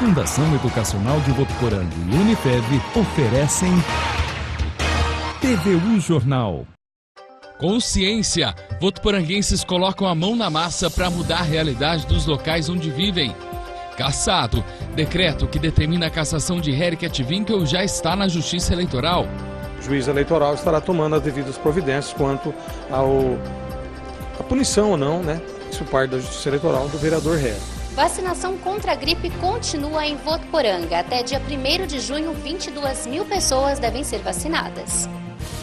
Fundação Educacional de Votuporanga e Unifev oferecem TVU Jornal. Consciência. Votuporanguenses colocam a mão na massa para mudar a realidade dos locais onde vivem. Cassado. Decreto que determina a cassação de Harry Ketvinkel já está na Justiça Eleitoral. O juiz eleitoral estará tomando as devidas providências quanto à punição ou não, isso parte da Justiça Eleitoral do vereador Harry. Vacinação contra a gripe continua em Votuporanga. Até dia 1º de junho, 22 mil pessoas devem ser vacinadas.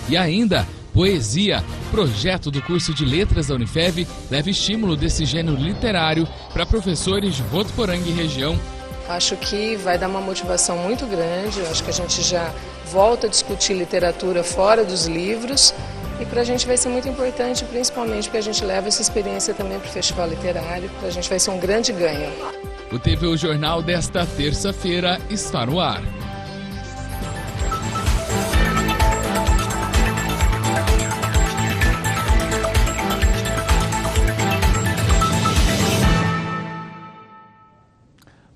E ainda, poesia. Projeto do curso de letras da Unifev leva estímulo desse gênero literário para professores de Votuporanga e região. Acho que vai dar uma motivação muito grande. Acho que a gente já volta a discutir literatura fora dos livros. E para a gente vai ser muito importante, principalmente porque a gente leva essa experiência também para o Festival Literário. Para a gente vai ser um grande ganho. O TVU Jornal desta terça-feira está no ar.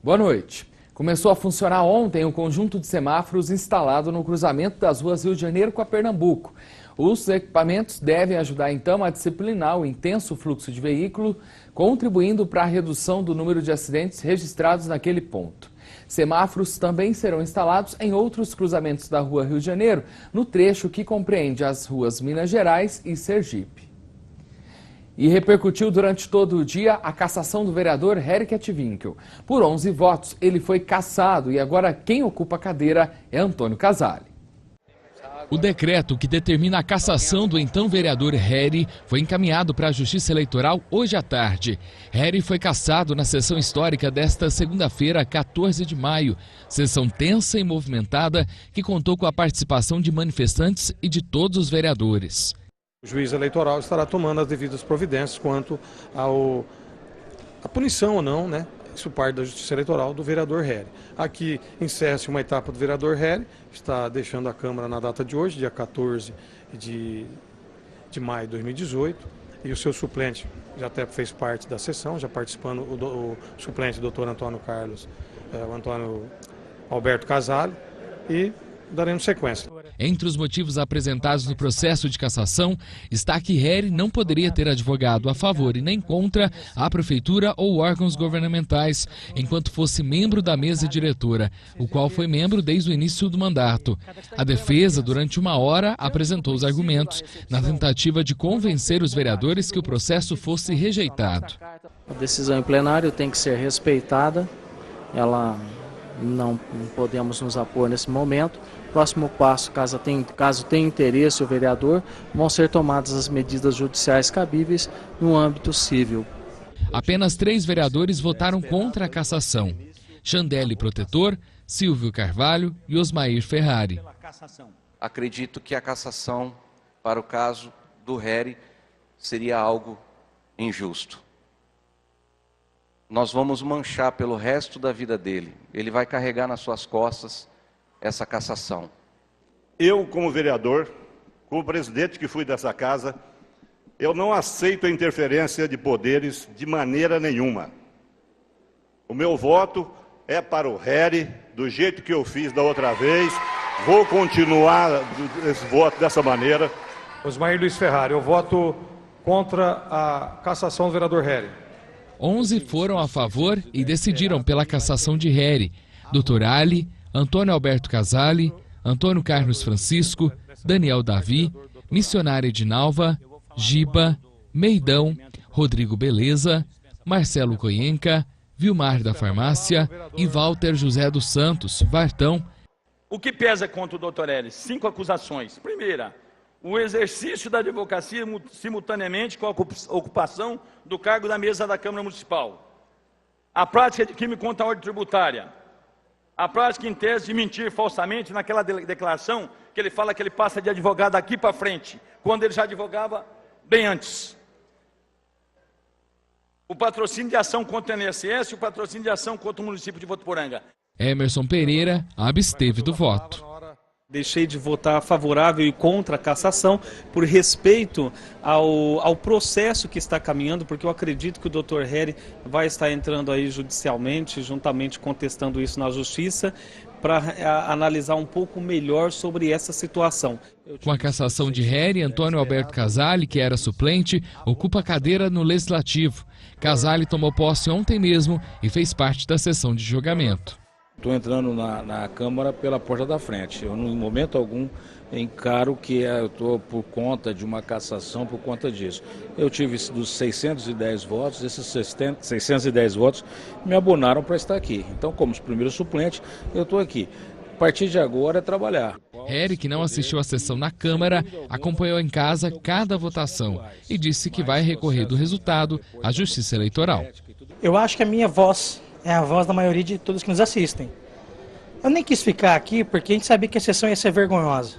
Boa noite. Começou a funcionar ontem o conjunto de semáforos instalado no cruzamento das ruas Rio de Janeiro com a Pernambuco. Os equipamentos devem ajudar então a disciplinar o intenso fluxo de veículo, contribuindo para a redução do número de acidentes registrados naquele ponto. Semáforos também serão instalados em outros cruzamentos da rua Rio de Janeiro, no trecho que compreende as ruas Minas Gerais e Sergipe. E repercutiu durante todo o dia a cassação do vereador Harry Ketvinkel. Por 11 votos, ele foi cassado e agora quem ocupa a cadeira é Antônio Casale. O decreto que determina a cassação do então vereador Harry foi encaminhado para a Justiça Eleitoral hoje à tarde. Harry foi cassado na sessão histórica desta segunda-feira, 14 de maio. Sessão tensa e movimentada que contou com a participação de manifestantes e de todos os vereadores. O juiz eleitoral estará tomando as devidas providências quanto à punição ou não, isso parte da Justiça Eleitoral do vereador Harry. Aqui encerra-se uma etapa do vereador Harry, está deixando a Câmara na data de hoje, dia 14 de maio de 2018, e o seu suplente já até fez parte da sessão, já participando, o suplente, o doutor Antônio Carlos, o Antônio Alberto Casale, e daremos sequência. Entre os motivos apresentados no processo de cassação está que Harry não poderia ter advogado a favor e nem contra a prefeitura ou órgãos governamentais, enquanto fosse membro da mesa diretora, o qual foi membro desde o início do mandato. A defesa, durante 1 hora, apresentou os argumentos na tentativa de convencer os vereadores que o processo fosse rejeitado. A decisão em plenário tem que ser respeitada, ela não podemos nos opor nesse momento. Próximo passo, caso tenha interesse o vereador, vão ser tomadas as medidas judiciais cabíveis no âmbito civil. Apenas 3 vereadores votaram contra a cassação: Chandelle Protetor, Silvio Carvalho e Osmair Ferrari. Acredito que a cassação para o caso do Harry seria algo injusto. Nós vamos manchar pelo resto da vida dele. Ele vai carregar nas suas costas essa cassação. Eu, como vereador, como presidente que fui dessa casa, eu não aceito a interferência de poderes de maneira nenhuma. O meu voto é para o Harry, do jeito que eu fiz da outra vez. Vou continuar esse voto dessa maneira. Osmair Luiz Ferrari, eu voto contra a cassação do vereador Harry. 11 foram a favor e decidiram pela cassação de Harry: Dr. Ali, Antônio Alberto Casale, Antônio Carlos Francisco, Daniel Davi, Missionária Edinalva, Giba, Meidão, Rodrigo Beleza, Marcelo Coyenca, Vilmar da Farmácia e Walter José dos Santos, Vartão. O que pesa contra o Dr. L? 5 acusações. Primeira, o exercício da advocacia simultaneamente com a ocupação do cargo da mesa da Câmara Municipal. A prática de crime contra a ordem tributária. A prática em tese de mentir falsamente naquela declaração que ele fala que ele passa de advogado daqui para frente, quando ele já advogava bem antes. O patrocínio de ação contra o INSS e o patrocínio de ação contra o município de Votuporanga. Emerson Pereira absteve do voto. Deixei de votar favorável e contra a cassação por respeito ao processo que está caminhando, porque eu acredito que o Dr. Hery vai estar entrando aí judicialmente, juntamente contestando isso na justiça, para analisar um pouco melhor sobre essa situação. Com a cassação de Hery, Antônio Alberto Casale, que era suplente, ocupa a cadeira no Legislativo. Casale tomou posse ontem mesmo e fez parte da sessão de julgamento. Estou entrando na Câmara pela porta da frente. Eu, em momento algum, encaro que eu estou por conta de uma cassação por conta disso. Eu tive dos 610 votos, esses 610 votos me abonaram para estar aqui. Então, como primeiro suplente, eu estou aqui. A partir de agora é trabalhar. Hery, que não assistiu à sessão na Câmara, acompanhou em casa cada votação e disse que vai recorrer do resultado à Justiça Eleitoral. Eu acho que a minha voz é a voz da maioria de todos que nos assistem. Eu nem quis ficar aqui porque a gente sabia que a sessão ia ser vergonhosa.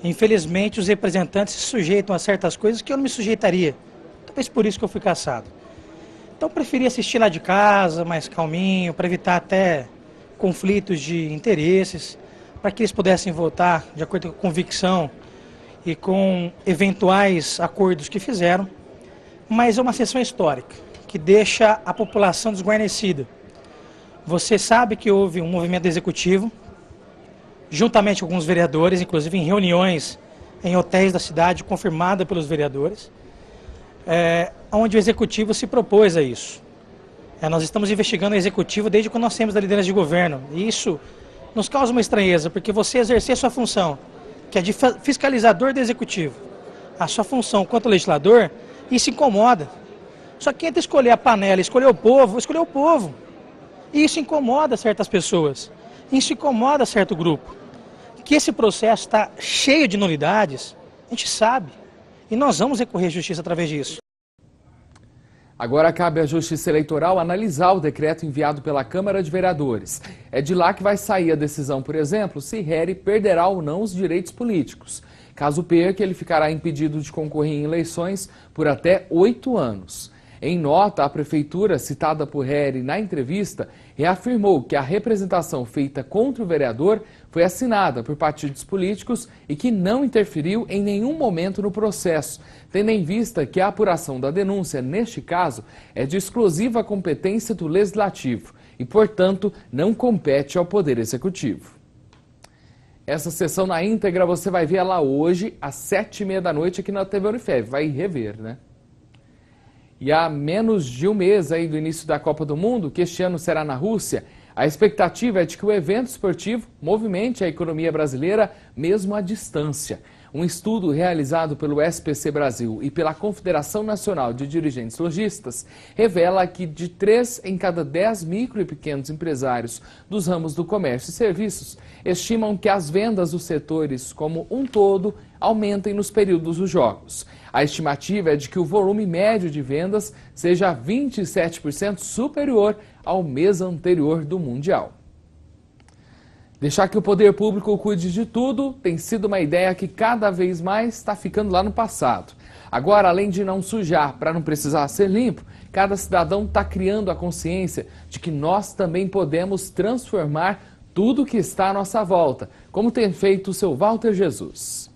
Infelizmente, os representantes se sujeitam a certas coisas que eu não me sujeitaria. Talvez por isso que eu fui cassado. Então, eu preferi assistir lá de casa, mais calminho, para evitar até conflitos de interesses, para que eles pudessem votar de acordo com a convicção e com eventuais acordos que fizeram. Mas é uma sessão histórica, que deixa a população desguarnecida. Você sabe que houve um movimento executivo, juntamente com alguns vereadores, inclusive em reuniões em hotéis da cidade, confirmada pelos vereadores, onde o executivo se propôs a isso. Nós estamos investigando o executivo desde quando nós temos a liderança de governo. E isso nos causa uma estranheza, porque você exercer a sua função, que é de fiscalizador do executivo, a sua função quanto legislador, isso incomoda. Só que quem tenta escolher a panela, escolher o povo. E isso incomoda certas pessoas, isso incomoda certo grupo. Que esse processo está cheio de nulidades, a gente sabe, e nós vamos recorrer à justiça através disso. Agora cabe à Justiça Eleitoral analisar o decreto enviado pela Câmara de Vereadores. É de lá que vai sair a decisão, por exemplo, se Hery perderá ou não os direitos políticos. Caso perca, ele ficará impedido de concorrer em eleições por até 8 anos. Em nota, a Prefeitura, citada por Hery na entrevista, reafirmou que a representação feita contra o vereador foi assinada por partidos políticos e que não interferiu em nenhum momento no processo, tendo em vista que a apuração da denúncia, neste caso, é de exclusiva competência do Legislativo e, portanto, não compete ao Poder Executivo. Essa sessão na íntegra você vai ver ela hoje, às 7h30 da noite, aqui na TV Unifev. Vai rever, né? E há menos de um mês aí do início da Copa do Mundo, que este ano será na Rússia, a expectativa é de que o evento esportivo movimente a economia brasileira mesmo à distância. Um estudo realizado pelo SPC Brasil e pela Confederação Nacional de Dirigentes Lojistas revela que de 3 em cada 10 micro e pequenos empresários dos ramos do comércio e serviços estimam que as vendas dos setores como um todo aumentem nos períodos dos jogos. A estimativa é de que o volume médio de vendas seja 27% superior ao mês anterior do Mundial. Deixar que o poder público cuide de tudo tem sido uma ideia que cada vez mais está ficando lá no passado. Agora, além de não sujar para não precisar ser limpo, cada cidadão está criando a consciência de que nós também podemos transformar tudo que está à nossa volta, como tem feito o seu Walter Jesus.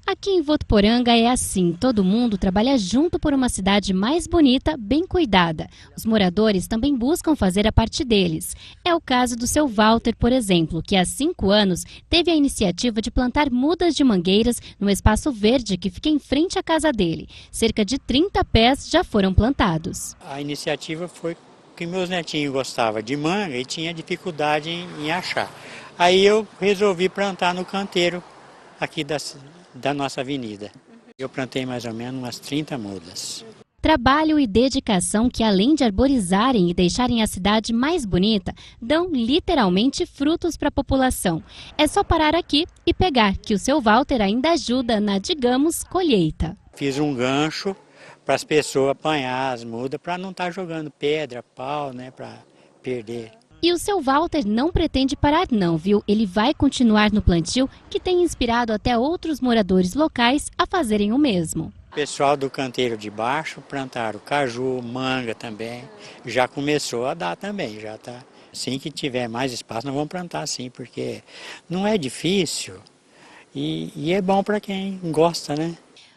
Aqui em Votuporanga é assim, todo mundo trabalha junto por uma cidade mais bonita, bem cuidada. Os moradores também buscam fazer a parte deles. É o caso do seu Walter, por exemplo, que há 5 anos teve a iniciativa de plantar mudas de mangueiras no espaço verde que fica em frente à casa dele. Cerca de 30 pés já foram plantados. A iniciativa foi que meus netinhos gostavam de manga e tinha dificuldade em achar. Aí eu resolvi plantar no canteiro aqui da nossa avenida. Eu plantei mais ou menos umas 30 mudas. Trabalho e dedicação que, além de arborizarem e deixarem a cidade mais bonita, dão literalmente frutos para a população. É só parar aqui e pegar, que o seu Walter ainda ajuda na, digamos, colheita. Fiz um gancho para as pessoas apanhar as mudas, para não estar jogando pedra, pau, né, para perder. E o seu Walter não pretende parar não, viu? Ele vai continuar no plantio, que tem inspirado até outros moradores locais a fazerem o mesmo. O pessoal do canteiro de baixo plantaram caju, manga também. Já começou a dar também, já está Assim que tiver mais espaço, nós vamos plantar sim, porque não é difícil e é bom para quem gosta, né?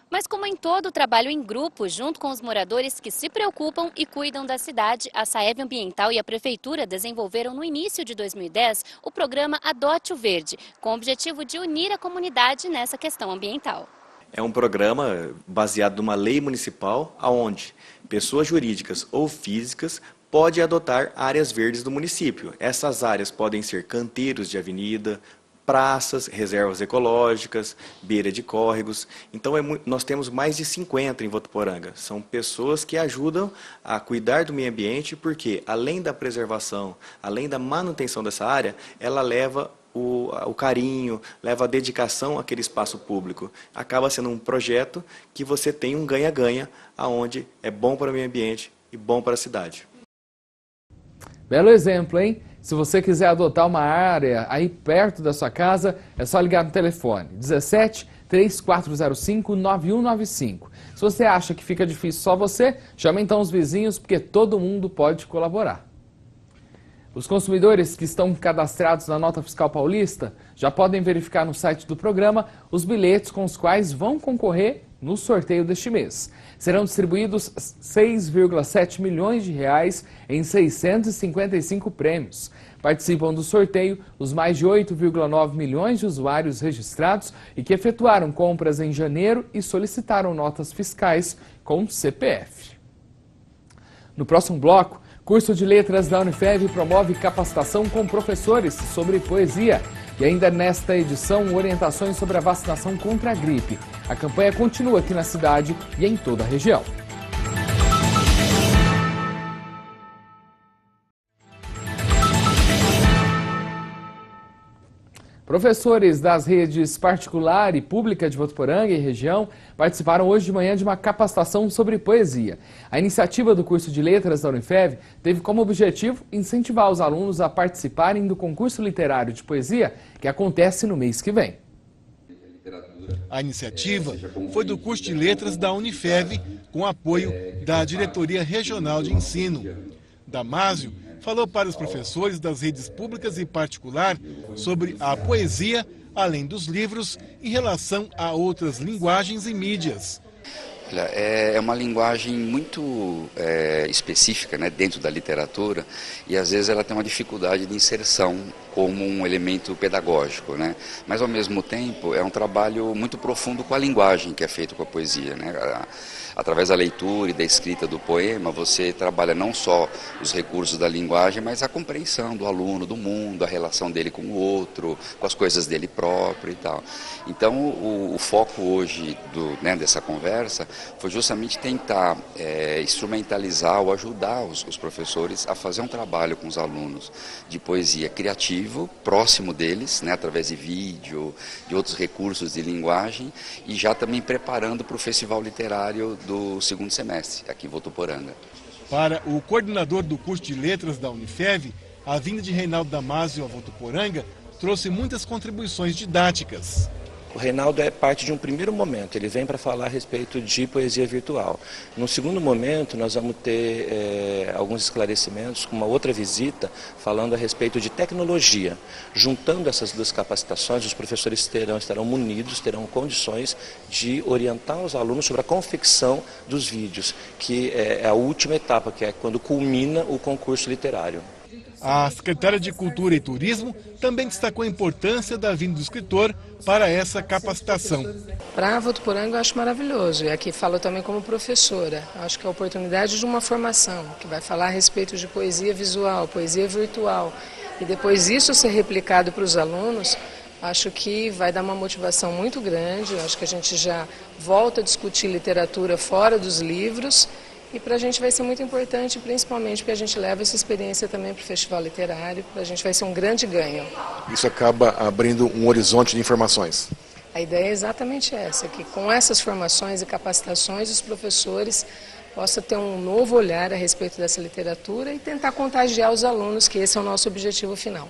Mas como em todo trabalho em grupo, junto com os moradores que se preocupam e cuidam da cidade, a Saev Ambiental e a Prefeitura desenvolveram no início de 2010 o programa Adote o Verde, com o objetivo de unir a comunidade nessa questão ambiental. É um programa baseado numa lei municipal, onde pessoas jurídicas ou físicas podem adotar áreas verdes do município. Essas áreas podem ser canteiros de avenida, praças, reservas ecológicas, beira de córregos. Então nós temos mais de 50 em Votuporanga. São pessoas que ajudam a cuidar do meio ambiente, porque além da preservação, além da manutenção dessa área, ela leva o carinho, leva a dedicação àquele espaço público. Acaba sendo um projeto que você tem um ganha-ganha, aonde é bom para o meio ambiente e bom para a cidade. Belo exemplo, hein? Se você quiser adotar uma área aí perto da sua casa, é só ligar no telefone 17 3405 9195. Se você acha que fica difícil só você, chama então os vizinhos, porque todo mundo pode colaborar. Os consumidores que estão cadastrados na Nota Fiscal Paulista já podem verificar no site do programa os bilhetes com os quais vão concorrer no sorteio deste mês. Serão distribuídos 6,7 milhões de reais em 655 prêmios. Participam do sorteio os mais de 8,9 milhões de usuários registrados e que efetuaram compras em janeiro e solicitaram notas fiscais com CPF. No próximo bloco, curso de Letras da Unifev promove capacitação com professores sobre poesia. E ainda nesta edição, orientações sobre a vacinação contra a gripe. A campanha continua aqui na cidade e em toda a região. Professores das redes particular e pública de Votuporanga e região participaram hoje de manhã de uma capacitação sobre poesia. A iniciativa do curso de Letras da Unifev teve como objetivo incentivar os alunos a participarem do concurso literário de poesia que acontece no mês que vem. A iniciativa foi do curso de Letras da Unifev, com apoio da Diretoria Regional de Ensino. Damásio falou para os professores das redes públicas e particular sobre a poesia, além dos livros, em relação a outras linguagens e mídias. É uma linguagem muito específica, né, dentro da literatura, e às vezes ela tem uma dificuldade de inserção como um elemento pedagógico, né? Mas ao mesmo tempo é um trabalho muito profundo com a linguagem que é feito com a poesia, né? Através da leitura e da escrita do poema, você trabalha não só os recursos da linguagem, mas a compreensão do aluno, do mundo, a relação dele com o outro, com as coisas dele próprio e tal. Então, o foco hoje dessa conversa foi justamente tentar instrumentalizar ou ajudar os professores a fazer um trabalho com os alunos de poesia criativo, próximo deles, né, através de vídeo, de outros recursos de linguagem, e já também preparando para o Festival Literário do segundo semestre, aqui em Votuporanga. Para o coordenador do curso de Letras da Unifev, a vinda de Reinaldo Damásio a Votuporanga trouxe muitas contribuições didáticas. O Reinaldo é parte de um primeiro momento, ele vem para falar a respeito de poesia virtual. No segundo momento, nós vamos ter alguns esclarecimentos com uma outra visita, falando a respeito de tecnologia. Juntando essas duas capacitações, os professores estarão munidos, terão condições de orientar os alunos sobre a confecção dos vídeos, que é a última etapa, que é quando culmina o concurso literário. A secretária de Cultura e Turismo também destacou a importância da vinda do escritor para essa capacitação. Para Votuporanga eu acho maravilhoso, e aqui falo também como professora. Acho que é a oportunidade de uma formação, que vai falar a respeito de poesia visual, poesia virtual, e depois isso ser replicado para os alunos, acho que vai dar uma motivação muito grande. Acho que a gente já volta a discutir literatura fora dos livros, e para a gente vai ser muito importante, principalmente porque a gente leva essa experiência também para o Festival Literário, para a gente vai ser um grande ganho. Isso acaba abrindo um horizonte de informações. A ideia é exatamente essa, que com essas formações e capacitações os professores possam ter um novo olhar a respeito dessa literatura e tentar contagiar os alunos, que esse é o nosso objetivo final.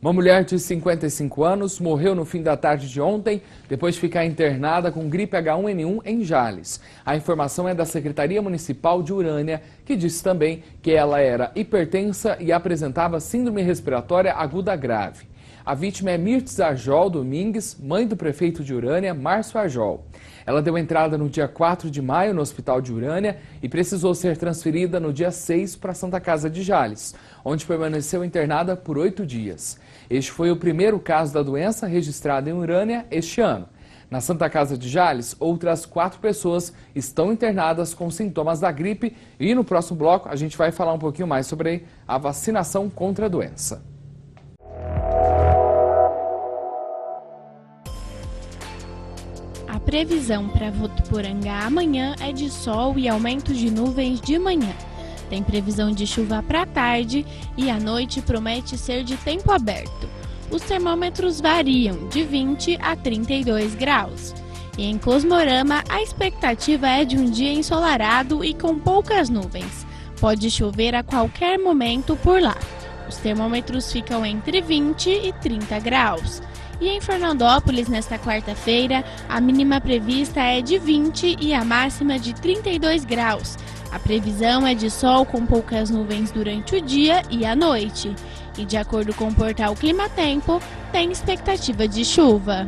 Uma mulher de 55 anos morreu no fim da tarde de ontem, depois de ficar internada com gripe H1N1 em Jales. A informação é da Secretaria Municipal de Urânia, que disse também que ela era hipertensa e apresentava síndrome respiratória aguda grave. A vítima é Mirtz Arjol Domingues, mãe do prefeito de Urânia, Márcio Arjol. Ela deu entrada no dia 4 de maio no Hospital de Urânia e precisou ser transferida no dia 6 para a Santa Casa de Jales, onde permaneceu internada por 8 dias. Este foi o primeiro caso da doença registrado em Urânia este ano. Na Santa Casa de Jales, outras 4 pessoas estão internadas com sintomas da gripe e no próximo bloco a gente vai falar um pouquinho mais sobre a vacinação contra a doença. A previsão para Votuporanga amanhã é de sol e aumento de nuvens de manhã. Tem previsão de chuva para tarde e à noite promete ser de tempo aberto. Os termômetros variam de 20 a 32 graus. E em Cosmorama, a expectativa é de um dia ensolarado e com poucas nuvens. Pode chover a qualquer momento por lá. Os termômetros ficam entre 20 e 30 graus. E em Fernandópolis, nesta quarta-feira, a mínima prevista é de 20 e a máxima de 32 graus. A previsão é de sol com poucas nuvens durante o dia e a noite. E de acordo com o portal Climatempo, tem expectativa de chuva.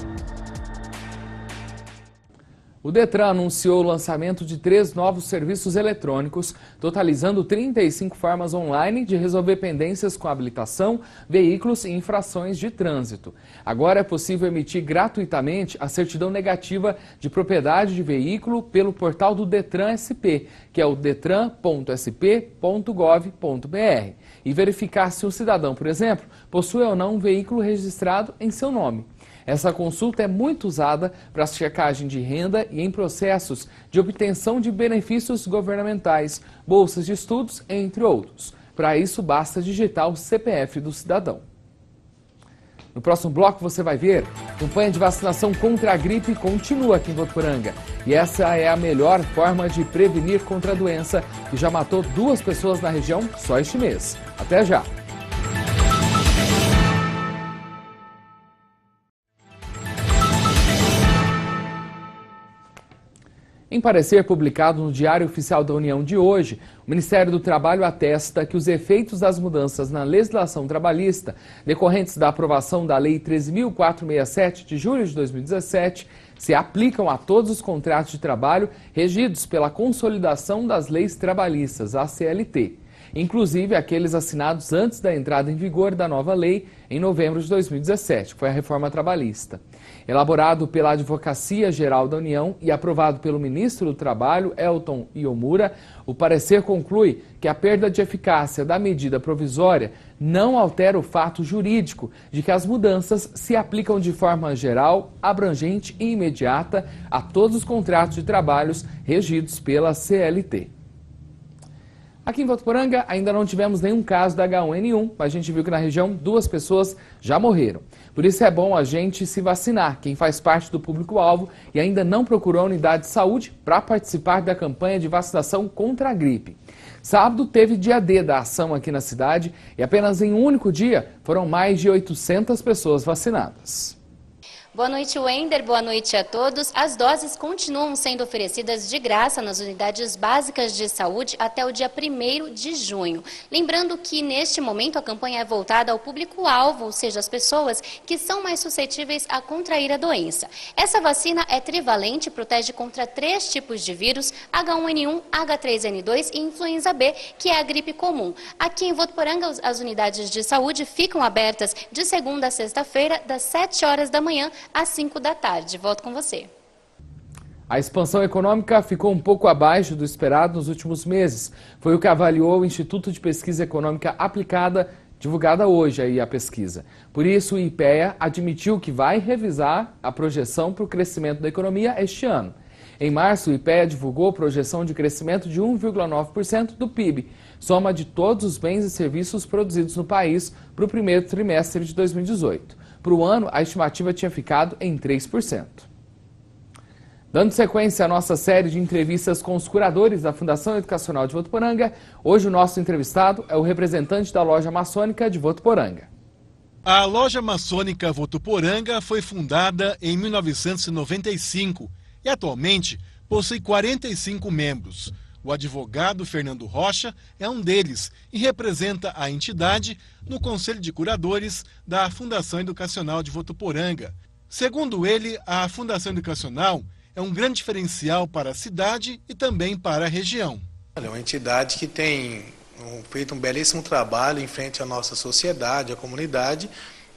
O Detran anunciou o lançamento de 3 novos serviços eletrônicos, totalizando 35 formas online de resolver pendências com habilitação, veículos e infrações de trânsito. Agora é possível emitir gratuitamente a certidão negativa de propriedade de veículo pelo portal do Detran SP, que é o detran.sp.gov.br, e verificar se o cidadão, por exemplo, possui ou não um veículo registrado em seu nome. Essa consulta é muito usada para checagem de renda e em processos de obtenção de benefícios governamentais, bolsas de estudos, entre outros. Para isso, basta digitar o CPF do cidadão. No próximo bloco você vai ver, a campanha de vacinação contra a gripe continua aqui em Votuporanga. E essa é a melhor forma de prevenir contra a doença, que já matou 2 pessoas na região só este mês. Até já! Em parecer publicado no Diário Oficial da União de hoje, o Ministério do Trabalho atesta que os efeitos das mudanças na legislação trabalhista, decorrentes da aprovação da Lei 13.467 de julho de 2017, se aplicam a todos os contratos de trabalho regidos pela Consolidação das Leis Trabalhistas, a CLT, inclusive aqueles assinados antes da entrada em vigor da nova lei em novembro de 2017, que foi a reforma trabalhista. Elaborado pela Advocacia Geral da União e aprovado pelo ministro do Trabalho, Elton Iomura, o parecer conclui que a perda de eficácia da medida provisória não altera o fato jurídico de que as mudanças se aplicam de forma geral, abrangente e imediata a todos os contratos de trabalhos regidos pela CLT. Aqui em Votuporanga ainda não tivemos nenhum caso da H1N1, mas a gente viu que na região 2 pessoas já morreram. Por isso é bom a gente se vacinar, quem faz parte do público-alvo e ainda não procurou a unidade de saúde para participar da campanha de vacinação contra a gripe. Sábado teve dia D da ação aqui na cidade e apenas em um único dia foram mais de 800 pessoas vacinadas. Boa noite, Wender. Boa noite a todos. As doses continuam sendo oferecidas de graça nas unidades básicas de saúde até o dia 1º de junho. Lembrando que, neste momento, a campanha é voltada ao público-alvo, ou seja, as pessoas que são mais suscetíveis a contrair a doença. Essa vacina é trivalente, protege contra 3 tipos de vírus, H1N1, H3N2 e influenza B, que é a gripe comum. Aqui em Votuporanga, as unidades de saúde ficam abertas de segunda a sexta-feira, das 7 horas da manhã às 5 da tarde. Volto com você. A expansão econômica ficou um pouco abaixo do esperado nos últimos meses. Foi o que avaliou o Instituto de Pesquisa Econômica Aplicada, divulgada hoje aí a pesquisa. Por isso, o IPEA admitiu que vai revisar a projeção para o crescimento da economia este ano. Em março, o IPEA divulgou projeção de crescimento de 1,9% do PIB, soma de todos os bens e serviços produzidos no país para o primeiro trimestre de 2018. Para o ano, a estimativa tinha ficado em 3%. Dando sequência à nossa série de entrevistas com os curadores da Fundação Educacional de Votuporanga, hoje o nosso entrevistado é o representante da loja maçônica de Votuporanga. A loja maçônica Votuporanga foi fundada em 1995 e atualmente possui 45 membros. O advogado Fernando Rocha é um deles e representa a entidade no Conselho de Curadores da Fundação Educacional de Votuporanga. Segundo ele, a Fundação Educacional é um grande diferencial para a cidade e também para a região. É uma entidade que tem feito um belíssimo trabalho em frente à nossa sociedade, à comunidade,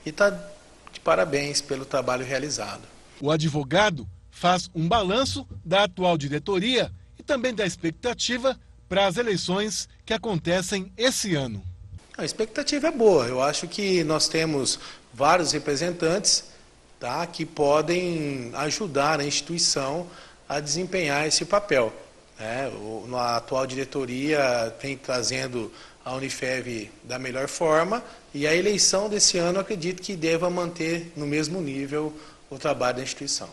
e está de parabéns pelo trabalho realizado. O advogado faz um balanço da atual diretoria e também da expectativa para as eleições que acontecem esse ano. A expectativa é boa. Eu acho que nós temos vários representantes, tá, que podem ajudar a instituição a desempenhar esse papel. A atual diretoria vem trazendo a Unifev da melhor forma e a eleição desse ano acredito que deva manter no mesmo nível o trabalho da instituição.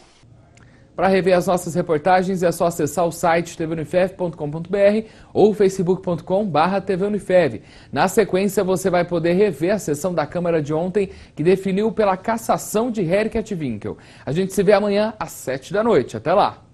Para rever as nossas reportagens é só acessar o site tvunifev.com.br ou facebook.com/tvunifev. Na sequência você vai poder rever a sessão da Câmara de ontem que definiu pela cassação de Harry Ketvinkel. A gente se vê amanhã às 7 da noite. Até lá!